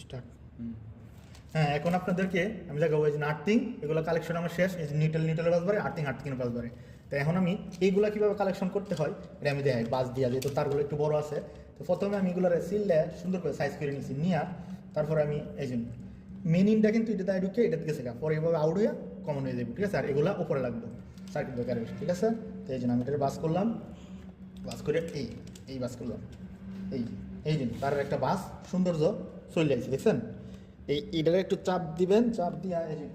Start. হ্যাঁ, এখন আপনাদেরকে আমি দেখাবো এই যে আর্থিং, এগুলো কালেকশন আমার শেষ। এই যে নিটেলের বাস বারে, আর্থিংয়ের বাস বারে। তো এখন আমি এইগুলা কীভাবে কালেকশন করতে হয় এটা আমি দেখাই বাস দিয়া, যেহেতু তারগুলো একটু বড় আছে। তো প্রথমে আমি এগুলোর সিললে সুন্দর করে সাইজ করে নিয়েছি, নিয়ে তারপরে আমি এই জন্য মেন ইনটা কিন্তু এটা দায় ঢুকে এটা থেকে শেখা, পরে এইভাবে আউট হয়ে কমন হয়ে যাবে, ঠিক আছে। আর এগুলো উপরে লাগবে সার্কিট ব্রেকারের, ঠিক আছে। তো এই জন্য আমি এটা বাস করলাম, বাস করে এই বাস করলাম, এই দিন তার একটা বাস সৌন্দর্য চলে যাচ্ছে, দেখছেন। এইটারে একটু চাপ দিবেন, চাপ দিয়া এই যে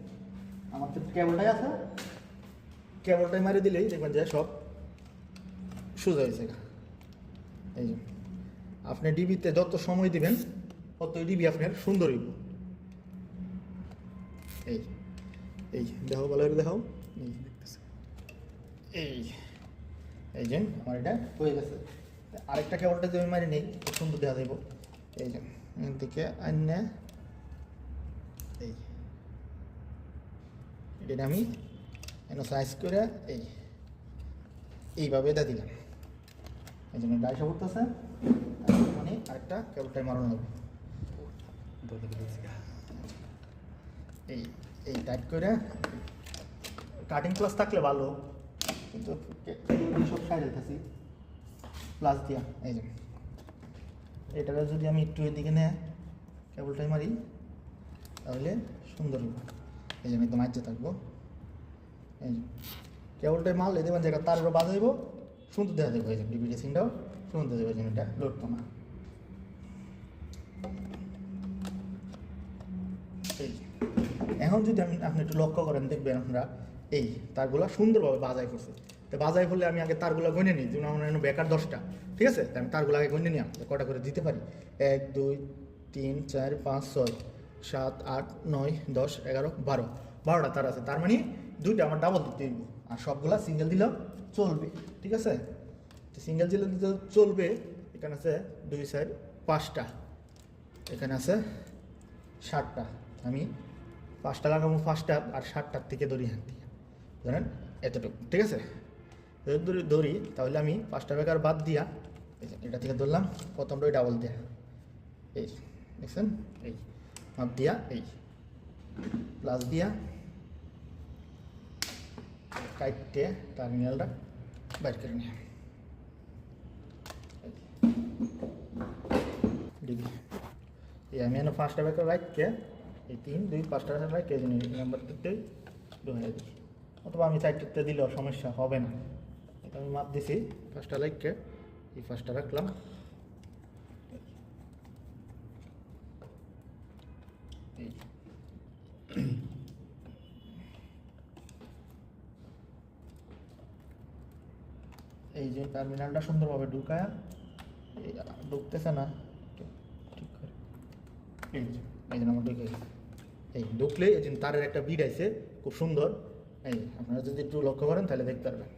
আমার তো কেবলটাই আছে, কেবলটাই মারি দিলেই দেখবেন যে সব সোজা হয়েছে। এই যে আপনি ডিবিতে যত সময় দিবেন ততই ডিবি আপনার সুন্দর হইব। এই এই দেখাও, ভালো করে দেখাও। এই দেখতেছে, এই এই যে আমার এটা হয়ে গেছে। আরেকটা কেবলটা যদি আমি মারি নেই খুব সুন্দর দেখা যাইব। এই যে এদিকে আন্যা এটা আমি সাইজ করে এইভাবে দিয়ে দিলাম। এই জন্য ডাইশো করতেছে, মানে আরেকটা কেবলটাই মারানো হবে। এই টাইট করে কাটিং প্লাস থাকলে ভালো, কিন্তু সব সাইড দিতেছি প্লাস দিয়া। এই যে এটাকে যদি আমি একটু এদিকে নিয়ে কেবলটাই মারি তাহলে সুন্দর হবে। এই জন্য একদম আজ্যে থাকবো। এই যে কেবলটাই মারলে দেবেন জায়গা তার উপরে বাজাইব, সুন্দর দেখা যাবে। এই যে ডিবিটি সিনটাও সুন্দর দেবে, যেন এটা লড়তো না। এই এখন যদি আপনি একটু লক্ষ্য করেন দেখবেন আপনারা এই তারগুলো সুন্দরভাবে বাজাই করছে। তো বাজাই করলে আমি আগে তারগুলো গনে নিই, যেমন আমার বেকার 10টা, ঠিক আছে। আমি তারগুলো আগে গনে নিলাম, কটা করে দিতে পারি। 1 2 3 4 5 6 7 8 9 10 11 12টা তার আছে। তার মানে দুইটা আমার ডাবল দিতে দিব, আর সবগুলা সিঙ্গেল দিলেও চলবে, ঠিক আছে। তো সিঙ্গেল দিলে চলবে। এখানে আছে 2 4 5টা, এখানে আছে 7টা। আমি 5টা লাগাবো 5টা, আর 7টার থেকে ধরি হাত দিয়ে, ধরেন এতটুকু, ঠিক আছে। যদি ধরি তাহলে আমি 5টা বেকার বাদ দিয়া এটা থেকে ধরলাম, প্রথমটাই ডাবল দেয়া, এই দেখছেন, এই মাপ দিয়া, এই প্লাস দিয়া কাইটে টার্মিনালটা বাইর করে নিয়ে ডিবি। এই আমি এনে 5টা বেকার রাখকে এই 3 2 5টা রাখকে এই নাম্বার দিতেই ঢুকে দিই, অথবা আমি 4টা দিলেও সমস্যা হবে না। এটা আমি মাপ দিছি 5টা লাইককে, এই 5টা রাখলাম। এই যে টার্মিনালটা সুন্দরভাবে ঢুকায়, ঢুকতেছে না ঠিক করে, এই যে আমার ঢুকে গেছে। এই ঢুকলে এই যে তারের একটা বিড আছে খুব সুন্দর। এই আপনারা যদি একটু লক্ষ্য করেন তাহলে দেখতে পারবেন।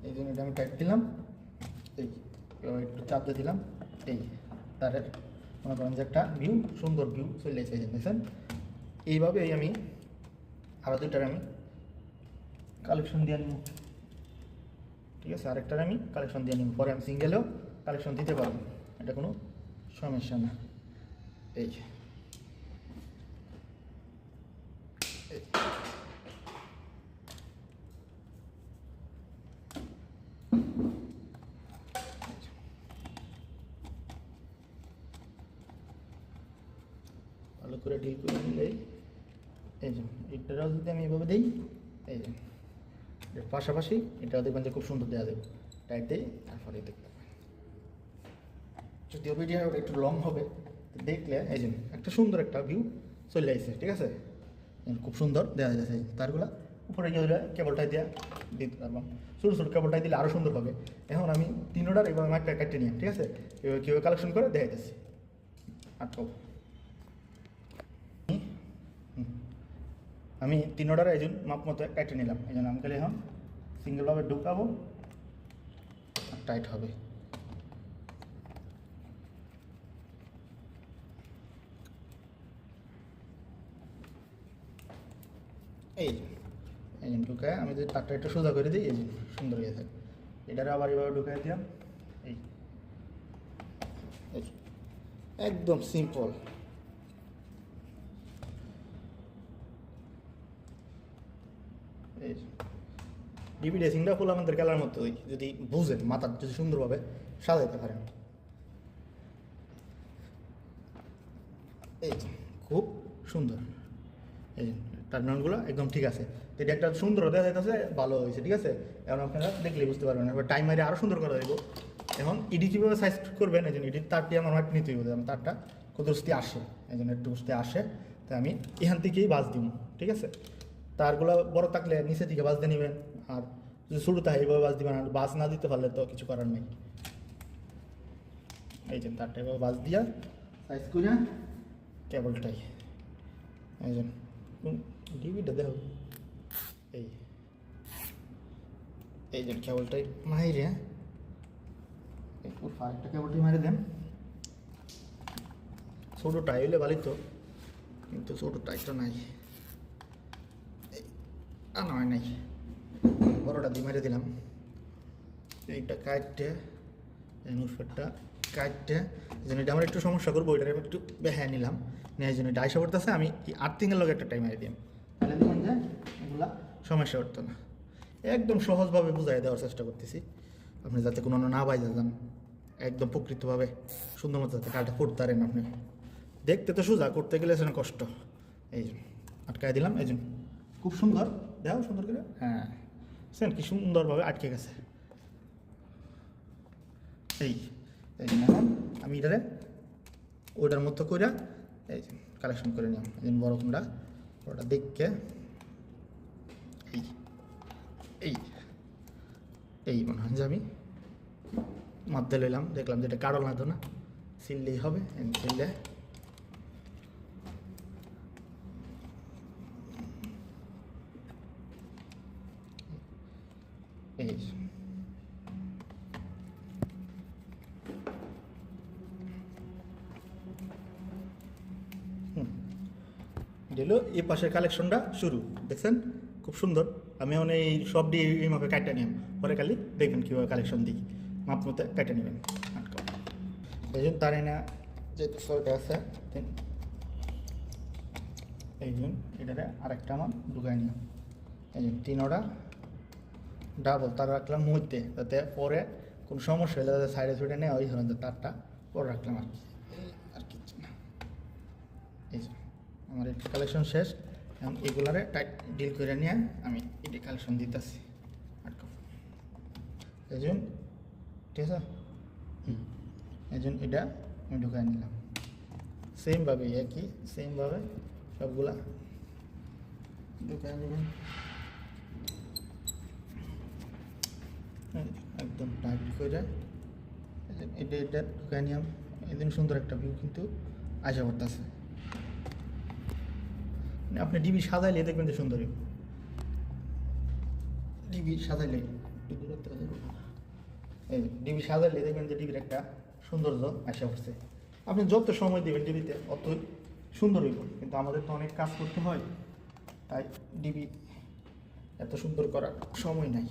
এই জন্য এটা আমি টাইট দিলাম, এই একটু চাপ দিয়ে দিলাম। এই তারের মনে করেন যে একটা ভিউ, সুন্দর ভিউ চলে এসে দেখছেন। এইভাবেই আমি আরও দুইটার আমি কালেকশন দিয়ে নিব, ঠিক আছে। আরেকটার আমি কালেকশন দিয়ে নিব, পরে আমি সিঙ্গেলেও কালেকশন দিতে পারবো, এটা কোনো সমস্যা না। এই ভালো করে ডিল করে নিলেই এই যে এটাও যদি আমি এভাবে দিই, এই যে এর পাশাপাশি এটাও দেখবেন যে খুব সুন্দর দেওয়া যাবে। টাইট দিই, তারপরে দেখতে পাবেন। যদিও ভিডিও একটু লং হবে, দেখলে এই যে একটা সুন্দর একটা ভিউ চলে আসছে, ঠিক আছে। খুব সুন্দর দেওয়া যাচ্ছে। তারগুলা উপরে গিয়ে কেবলটাই দেওয়া দিতে পারলাম, ছোটো ছোটো কেবলটাই দিলে আরও সুন্দর হবে। এখন আমি 3টার এভাবে একটা কাটতে নিই, ঠিক আছে। এবার কীভাবে কালেকশন করে দেখাইতেছি। আটকাও, আমি 3টার এই জন্য মাপ মতো কাটে নিলাম। এই জন্য আমি খালি এখন সিঙ্গেলভাবে ঢুকাবো আর টাইট হবে। এই এই ঢুকায় আমি যদি তারটা একটু সোজা করে দিই, এই যে সুন্দর হয়ে থাকে। এটারে আবার এভাবে ঢুকাই দিলাম, এই একদম সিম্পল। ডিবি ড্রেসিংটা ফুল আমাদের খেলার মতো, যদি বুঝেন মাথার যদি সুন্দরভাবে সাজাইতে পারেন। এই খুব সুন্দর, এই টার্মিনালগুলো একদম ঠিক আছে। তো এটা একটা সুন্দর দেখা যাইতেছে, ভালো হয়েছে, ঠিক আছে। এখন আপনারা দেখলে বুঝতে পারবেন। এবার টাইম মাইরে আরও সুন্দর করে দেবো। এখন ইডি কীভাবে সাইজ করবেন, এই জন্য ইডির তারটি আমার মাটি নিতে হবে, তারটা কত উস্তি আসে, এই জন্য একটু উস্তি আসে, তাই আমি এখান থেকেই বাজ দিব, ঠিক আছে। তারগুলো বড় থাকলে নিচে দিকে বাজ দিয়ে নেবেন, আর যদি ছোটো থাকে এইভাবে বাজ দিবেন। আর বাজ না দিতে পারলে তো কিছু করার নেই। এই যে তারটা এভাবে বাজ দিয়া সাইজ করে কেবলটাই, এই যে ডিবিটা দেখো, এই যে কেবলটাই মাইরে আরেকটা কেবলটাই মারে দেন। ছোটো টাই হইলে ভালোই তো, কিন্তু ছোটো টাইটা নাই, নয় নাই, বড়োটা দিয়ে মেরে দিলাম। এইটা কাটতে নুসফেরটা কাটতে, এই জন্য এটা আমার একটু সমস্যা করবো, ওইটা আমি একটু বেহায় নিলাম, নেওয়ার জন্য এটা আইসা করতেছে। আমি আর্থিংয়ের লোক একটা টাইম মারি দিলাম, তাহলে দেখুন যে এগুলা সমস্যা করতো না। একদম সহজভাবে বুঝাই দেওয়ার চেষ্টা করতেছি, আপনি যাতে কোনো না বাইজা যান, একদম প্রকৃতভাবে সুন্দর মতো যাতে কাজটা করতে পারেন। আপনি দেখতে তো সোজা, করতে গেলে সেখানে কষ্ট। এই যে আটকায় দিলাম, এই জন্য খুব সুন্দর, দেখো সুন্দর করে, হ্যাঁ সেন কি সুন্দরভাবে আটকে গেছে। এই জন্য এখন আমি এটারে ওইটার মতো করে এই যে কালেকশন করে নিলাম। এই জন্য বড় কোনটা ওটা দেখকে এই এই মনে হয় যে আমি মাধ্যে লইলাম, দেখলাম যে এটা কারো না তো না, সিললেই হবে। সিললে এই দিল এই পাশের কালেকশনটা শুরু, দেখছেন খুব সুন্দর। আমি এখন এই সব দিয়ে এই মাপে কাটটা নিলাম, পরে খালি দেখবেন কীভাবে কালেকশন দিই, মাপ মতো কাটে নেবেন। এই জন্য তার না যেহেতু সরকার আছে, এই জন্য এটাতে আরেকটা আমার ঢুকাই নিলাম। এই জন্য 3টা ডাবল তার রাখলাম মধ্যে, যাতে পরে কোনো সমস্যা হলে যাতে সাইডে সুইডে নেয়, ওই ধরনের তারটা পরে রাখলাম আর কি, আর কিছু না। এই যে আমার একটু কালেকশন শেষ, এখন এগুলারে টাইট ডিল করে নিয়ে আমি এটি কালেকশন দিতেছি। এই জন্য ঠিক আছে, এই জন্য এটা আমি ঢুকাই নিলাম সেমভাবে, একই সেমভাবে সবগুলা ঢুকাই নেবেন। একদম টাইট করে এটা ঢুকাই নিলাম। একদম সুন্দর একটা ভিউ কিন্তু আশা করতেছে। আপনি ডিবি সাজাইলে দেখবেন যে সুন্দর, ডিবি সাজাইলে ডিবি সাজাইলে দেখবেন যে ডিবির একটা সৌন্দর্য আসা উঠছে। আপনি যত সময় দেবেন ডিবিতে অত সুন্দর হইব, কিন্তু আমাদের তো অনেক কাজ করতে হয়, তাই ডিবি এত সুন্দর করার সময় নাই।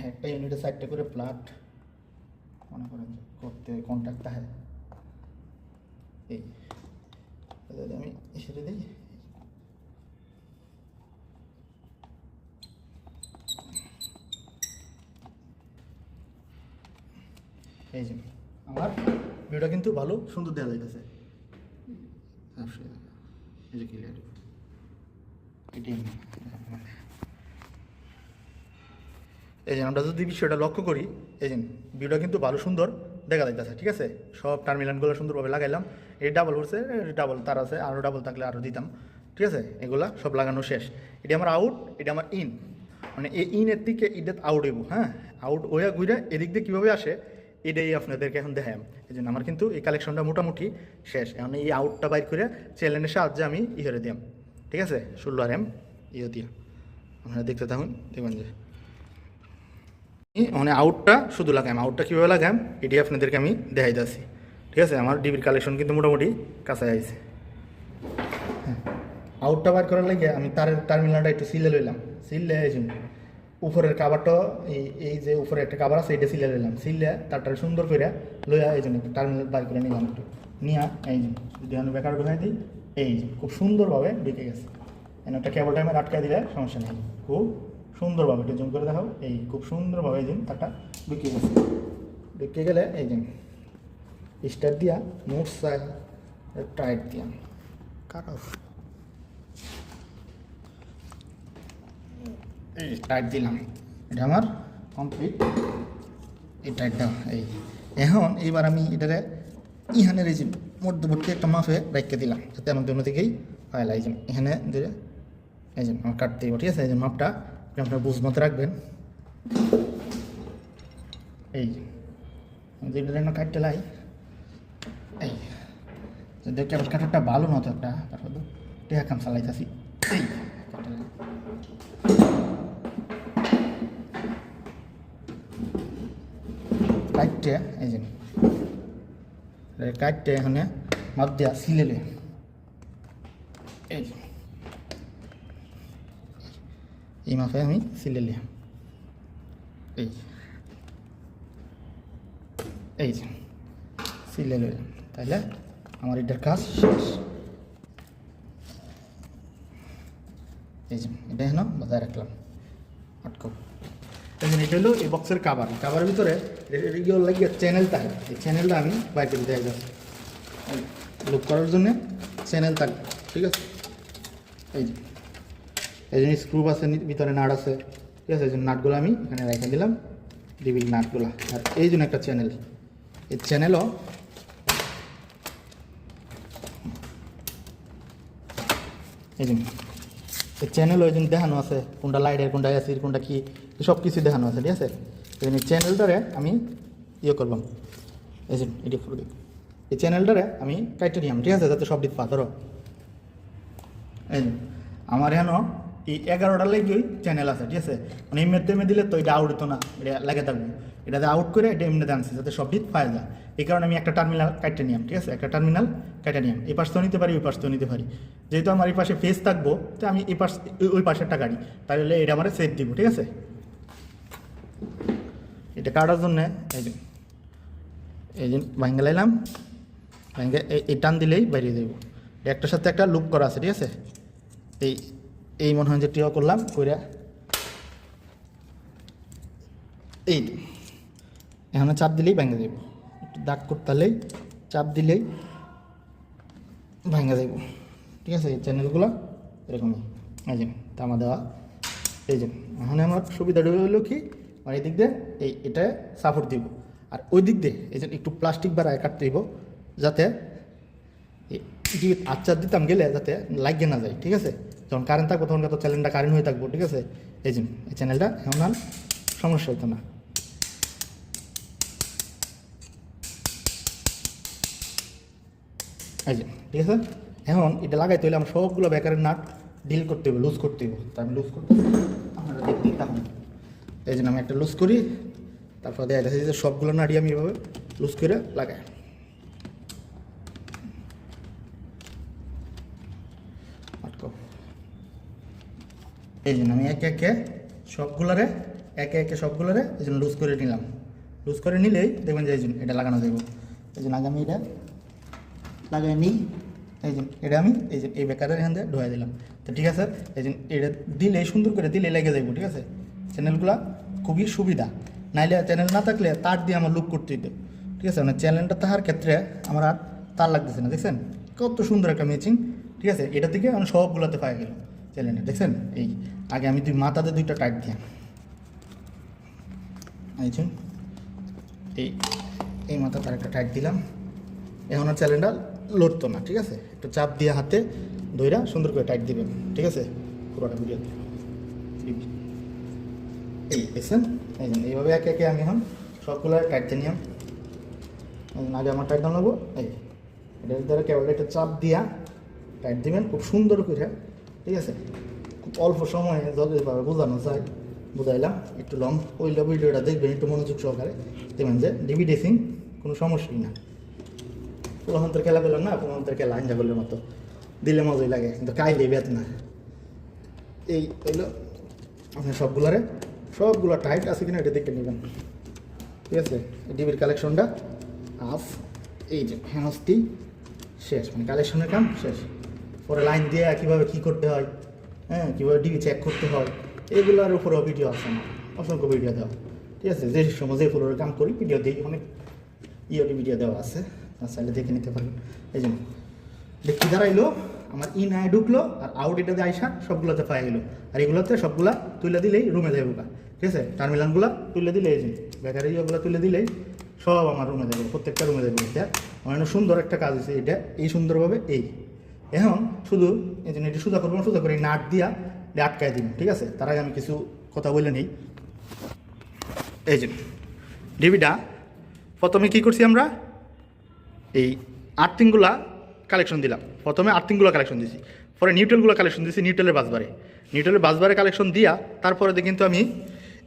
একটা ইউনিটের সাইডটা করে প্লাট মনে করেন করতে কন্ট্যাক্ট থাকে, এই আমি সেটা দিই। এই যে আমার ভিডিওটা কিন্তু ভালো সুন্দর দেওয়া যাইতেছে, এই যে ক্লিয়ার এটি। এই যে আমরা যদি বিষয়টা লক্ষ্য করি, এই যে ভিডিওটা কিন্তু ভালো সুন্দর দেখা যাইতেছে, ঠিক আছে। সব টার্মিনালগুলো সুন্দরভাবে লাগাইলাম। এই ডাবল হচ্ছে, ডাবল তার আছে, আরও ডাবল থাকলে আরও দিতাম, ঠিক আছে। এগুলা সব লাগানো শেষ। এটা আমার আউট, এটা আমার ইন, মানে এই ইনের থেকে এটা আউট হইব, হ্যাঁ। আউট ওয়া ঘুরে এদিক দিয়ে কীভাবে আসে এটাই আপনাদেরকে এখন দেখাম। এই জন্য আমার কিন্তু এই কালেকশনটা মোটামুটি শেষ। এখন এই আউটটা বাইর করে চ্যানেলের সাহায্যে আমি ইয়ে দিলাম, ঠিক আছে। 16 RM ইয়ে দিয়ে আপনারা দেখতে থাকুন, দেখবেন যে মানে আউটটা শুধু লাগাম। আউটটা কীভাবে লাগাম এটি আপনাদেরকে আমি দেখাই দিচ্ছি, ঠিক আছে। আমার ডিবির কালেকশন কিন্তু মোটামুটি কাছে আইছে। হ্যাঁ, আউটটা বার করার লাগে আমি তারের টার্মিনালটা একটু সিলে লইলাম, সিললে এই উপরের কাভারটা এই যে উপরে একটা কাভার আছে এটা সিলে নিলাম, সিলে তারটা সুন্দর করে লইয়া এই জন্য টার্মিনাল বাই করে নিলাম একটু নিয়ে এই যে যদি আমি বেকার ঢুকাই দিই এই যে খুব সুন্দরভাবে ঢুকে গেছে। একটা কেবল টাইমে আটকায় দিলে সমস্যা নেই, খুব সুন্দরভাবে একটু জুম করে দেখাও, এই খুব সুন্দরভাবে এই যে তারটা ঢুকে গেছে। ঢুকে গেলে এই যে স্টার্ট দিয়া মোট সাইড টাইট দিয়া কাটাও এই টাইট দিলাম, এটা আমার কমপ্লিট। এই টাইটটা এই এখন এইবার আমি এটারে ইহানের এই যে মধ্যবর্তী একটা মাপে রেখে দিলাম যাতে আমার দুনো দিকেই হয় এই যে এখানে ধরে এই যে আমার কাটতে দিব, ঠিক আছে। এই যে মাপটা আপনারা বুঝমতে রাখবেন। এই যেটা যেন কাটতে লাই এই যদি কেবল কাটারটা ভালো নতো একটা তারপর টেহা কাম চালাইতেছি এই কাটতে এই যে কাটতে এখানে মাপ দেওয়া সিলেলে এই মাপে আমি সিলেলে এই এই যে সিলেলে তাহলে আমার এটার কাজ শেষ। এই যে এটা হেন বজায় রাখলাম আটকো। এটা হলো এই বক্সের কাভার, কাভারের ভিতরে লাগিয়ে চ্যানেল থাকে, এই চ্যানেলটা আমি বাইর করে দেওয়া যাচ্ছে লুক করার জন্য চ্যানেল থাকবে, ঠিক আছে। এই যে এই জন্য স্ক্রু আছে ভিতরে নাট আছে, ঠিক আছে। এই জন্য নাটগুলো আমি এখানে রেখে দিলাম, ডিবির নাটগুলো। আর এই জন্য একটা চ্যানেল, এই চ্যানেলও এই জন্য এই চ্যানেলও এই জন্য দেখানো আছে কোনটা লাইটের কোনটা এসির কোনটা কি সব কিছু দেখানো আছে, ঠিক আছে। এই জন্য চ্যানেলটারে আমি ইয়ে করলাম এই যে এটি এই চ্যানেলটারে আমি কাইটে নিলাম, ঠিক আছে, যাতে সব দিক পা ধরো। এই আমার এখানে এই 11টার লেগে চ্যানেল আছে, ঠিক আছে। মানে এমনি দিলে তো এটা আউট হতো না, এটা লেগে থাকবো, এটাতে আউট করে এটা এমনিতে আনছে যাতে সব দিক পাওয়া যায়। এই কারণে আমি একটা টার্মিনাল কাটতে নিলাম, ঠিক আছে, একটা টার্মিনাল কাটে নিলাম। এই পাশটাও নিতে পারি ওই পাশটাও নিতে পারি, যেহেতু আমার এই পাশে ফেস থাকবো তো আমি এই পাশ ওই পাশেরটা কাটি, তাহলে এটা আমার সেট দিব, ঠিক আছে। এটা কাটার জন্যে এই যে ভাঙ্গে লাইলাম, ভাঙ্গে এই টান দিলেই বাইরে দেবো। একটার সাথে একটা লুপ করা আছে, ঠিক আছে। এই মনে হয় যে টিও করলাম করে এই এখানে চাপ দিলেই ভেঙে দেব, একটু দাগ করতে হলেই চাপ দিলেই ভেঙে দেব, ঠিক আছে। এই চ্যানেলগুলো এরকমই এই যে তামা দেওয়া। এই যে এখন আমার সুবিধাটা হলো কি, মানে এই দিক দিয়ে এটা সাপোর্ট দিব, আর ওই দিক দিয়ে এই যে একটু প্লাস্টিক বাড়ায় কাটতে দিব যাতে আচ্ছা দিতাম গেলে যাতে লাগিয়ে না যায়, ঠিক আছে। যখন কারেন্ট থাকবো তখন তো চ্যানেলটা কারেন্ট হয়ে থাকবো, ঠিক আছে। এই জন্য এই চ্যানেলটা এমন আর সমস্যা হতো না। এই যে ঠিক আছে, এখন এটা লাগাইতে হলে আমার সবগুলো বেকারের নাট ডিল করতে হবে, লুজ করতে হবে। তা আমি লুজ করতে আপনারা দেখতেই থাকুন। এই জন্য আমি একটা লুজ করি, তারপর দেখা যাচ্ছে যে সবগুলো নাড়ি আমি এভাবে লুজ করে লাগাই। এই জন্য আমি একে একে সবগুলোরে এই জন্য লুজ করে নিলাম। লুজ করে নিলেই দেখবেন যে এই জন্য এটা লাগানো যাবে। এই জন্য আগে আমি এটা লাগাই নিই। এই জন্য এটা আমি এই বেকারের এখান থেকে ঢোয়া দিলাম। তো ঠিক আছে, এই জন্য এটা দিলে সুন্দর করে দিলে লেগে যাবো, ঠিক আছে। চ্যানেলগুলো খুবই সুবিধা, নাইলে চ্যানেল না থাকলে তার দিয়ে আমার লুক করতে দিত, ঠিক আছে। মানে চ্যানেলটা তাহার ক্ষেত্রে আমার আর তার লাগতেছে না, দেখছেন কত সুন্দর একটা ম্যাচিং, ঠিক আছে। এটা থেকে আমি সবগুলোতে পাই গেল চ্যানেলে, দেখছেন। এই আগে আমি মাথাতে দুইটা টাইট দিলাম, এই মাথাটা একটা টাইট দিলাম। এখন আর চ্যানেলটা লড়তো না, ঠিক আছে। একটু চাপ দিয়ে হাতে দইরা সুন্দর করে টাইট দিবেন, ঠিক আছে। পুরোটা ভিডিও এই দেখছেন, এই জন্য এইভাবে একে একে আমি এখন সবগুলো টাইট দিয়ে নিলাম। আগে আমার টাইট দাম নেবো, এটার দ্বারা কেবল একটা চাপ দিয়া টাইট দিবেন খুব সুন্দর করে, ঠিক আছে। খুব অল্প সময়ে যতভাবে বোঝানো যায় বুঝাইলাম। একটু লং ওইটা ভিডিওটা দেখবেন একটু মনোযোগ সহকারে, দেখবেন যে ডিবি ড্রেসিং কোনো সমস্যাই না। পুরোহন্তের খেলা পেলাম না, পুরোহন্তের খেলা আঞ্জাগলের মতো দিলে মজাই লাগে, কিন্তু কাইলে বেত না। এই হইলো আপনি সবগুলারে সবগুলো টাইট আছে কিনা এটা দেখে নেবেন, ঠিক আছে। ডিবির কালেকশনটা হাফ, এই যে হ্যান্ডসটি শেষ, মানে কালেকশনের কাম শেষ। পরে লাইন দিয়ে কীভাবে কী করতে হয়, হ্যাঁ, কীভাবে ডিবি চেক করতে হয়, এগুলোর উপরেও ভিডিও আছে না, অসংখ্য ভিডিও দেওয়া, ঠিক আছে। যে সময় যে ফ্লোরে কাম করি ভিডিও দিই, অনেক ভিডিও দেওয়া আছে, চাইলে দেখে নিতে পারবেন। এই জন্য দেখি দাঁড়াইলো আমার ইন আয় ঢুকলো আর আউট এটাতে আইসা সবগুলোতে পাই গেলো, আর এগুলোতে সবগুলা তুলে দিলেই রুমে যাবো, ঠিক আছে। টার্মিনালগুলো তুলে দিলে, এই যে ব্যাটারি ইয়েগুলো তুলে দিলেই সব আমার রুমে যাবে, প্রত্যেকটা রুমে যাবে। এটা আমার সুন্দর একটা কাজ হয়েছে, এটা এই সুন্দরভাবে এই এখন শুধু এই জন্য এটা সোজা করবো, সোজা করে নাট দিয়া আটকায় দিন, ঠিক আছে। তার আগে আমি কিছু কথা বলে নিই। এই যে ডিবিটা প্রথমে কী করছি আমরা, এই আর্থিংগুলা কালেকশন দিলাম, প্রথমে আর্থিংগুলো কালেকশন দিয়েছি, পরে নিউট্রালগুলো কালেকশন দিয়েছি, নিউট্রালের বাসবারে কালেকশন দিয়া তারপরে কিন্তু আমি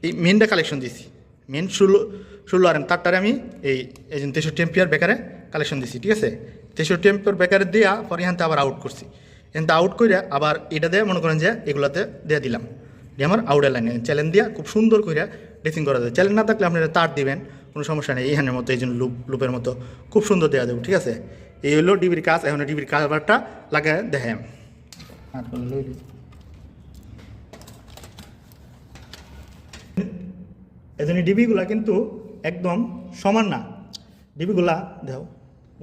এই মেনটা কালেকশন দিয়েছি, মেন 16 RM, তারটারে আমি এই 63 এম্পিয়ার বেকারে কালেকশন দিয়েছি, ঠিক আছে। 63 এম্পিয়ার বেকারে দিয়া পরে এখানতে আবার আউট করছি, এখানতে আউট করে আবার এটা দিয়ে মনে করেন যে এগুলোতে দিয়ে দিলাম, দিয়ে আমার আউটের লাইনে চ্যালেঞ্জ দিয়া খুব সুন্দর করে ড্রেসিং করা যায়। চ্যালেঞ্জ না থাকলে আপনারা তার দিবেন, কোনো সমস্যা নেই, এইখানের মতো এই জন্য লুপের মতো খুব সুন্দর দেওয়া দেবো, ঠিক আছে। এই হলো ডিবির কাজ। এখন ডিবির কাভারটা লাগায় দেখাম। এই জন্য ডিবিগুলা কিন্তু একদম সমান না, ডিবিগুলা দেখো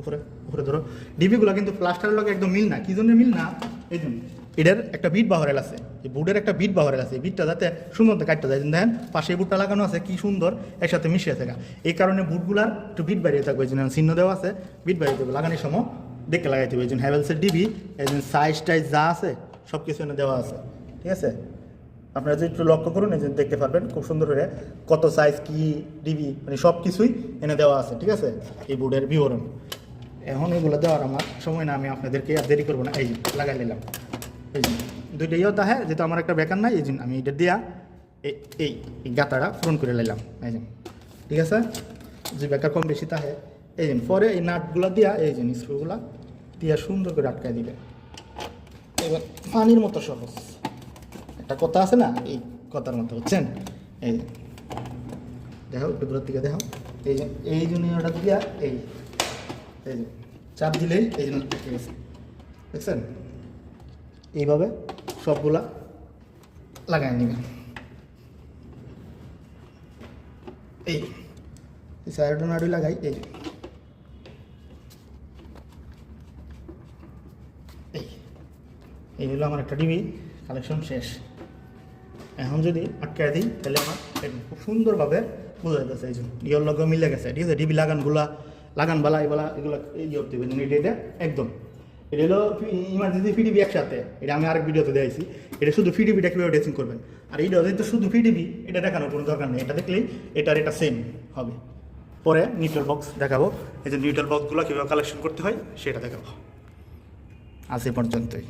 উপরে উপরে ধরো, ডিবিগুলা কিন্তু প্লাস্টারের লগে একদম মিল না। কি জন্য মিল না, এই জন্য এটার একটা বিট বাহরেল আছে, এই বুটের একটা বিট বাহরেল আছে, এই বিটটা যাতে সুন্দর কাটতে যায়। দেখেন পাশে এই বুটটা লাগানো আছে, কি সুন্দর একসাথে মিশিয়ে থাকা, এই কারণে বুটগুলার একটু বিট বাড়িয়ে থাকবে, এই জন্য চিহ্ন দেওয়া আছে, বিট বাড়িয়ে দেবে, লাগানোর সময় দেখে লাগাইতে হবে। এই জন্য হ্যাভেলসের ডিবি, এই জন্য সাইজ টাইজ যা আছে সব কিছু এনে দেওয়া আছে, ঠিক আছে। আপনারা যদি একটু লক্ষ্য করুন, এই যে দেখতে পারবেন খুব সুন্দর করে কত সাইজ কি ডিবি, মানে সব কিছুই এনে দেওয়া আছে, ঠিক আছে, এই বোর্ডের বিবরণ। এখন এগুলো দেওয়ার আমার সময় না, আমি আপনাদেরকে আর দেরি করবো না। এই যে লাগাই নিলাম, এই যে দুইটা ইয়ে তাহে, যেহেতু আমার একটা বেকার নাই, এই জন্য আমি এটা দিয়া এই গাতাটা পূরণ করে নিলাম, এই যে, ঠিক আছে। যে বেকার কম বেশি তাহে, এই যে পরে এই নাটগুলো দিয়া, এই যে স্ক্রুগুলা দিয়া সুন্দর করে আটকায় দিবে। এবার পানির মতো সহজ একটা কথা আছে না, এই কথার মতো, বুঝছেন। এই যে দেখো, একটু দূরের দিকে দেখো, এই জন্য ওটা দিয়া এই যে চাপ দিলেই এই জন্য ঠিক আছে, দেখছেন। এইভাবে সবগুলা লাগাই নেবেন। এই সাইডে নাড়ু লাগাই, এই হলো আমার একটা ডিবি কালেকশন শেষ। এখন যদি আটকায় দিই তাহলে আমার খুব সুন্দরভাবে বোঝা যাচ্ছে, এই জন্য ইয়ের লগে মিলে গেছে, ঠিক আছে। ডিবি লাগানবালা এগুলা ইয়ে করতে হবে, এটা একদম, এটা হলো ইমার্জেন্সি ফিডিবি একসাথে, এটা আমি আরেক ভিডিওতে দিয়েছি। এটা শুধু ফিডিবিটা কীভাবে ড্রেসিং করবেন, আর এইটা যেহেতু শুধু ফিডিবি, এটা দেখানোর কোনো দরকার নেই, এটা দেখলেই এটা সেম হবে। পরে নিউট্রাল বক্স দেখাবো, এই যে নিউট্রাল বক্সগুলো কীভাবে কালেকশন করতে হয় সেটা দেখাবো। আজ এ পর্যন্তই।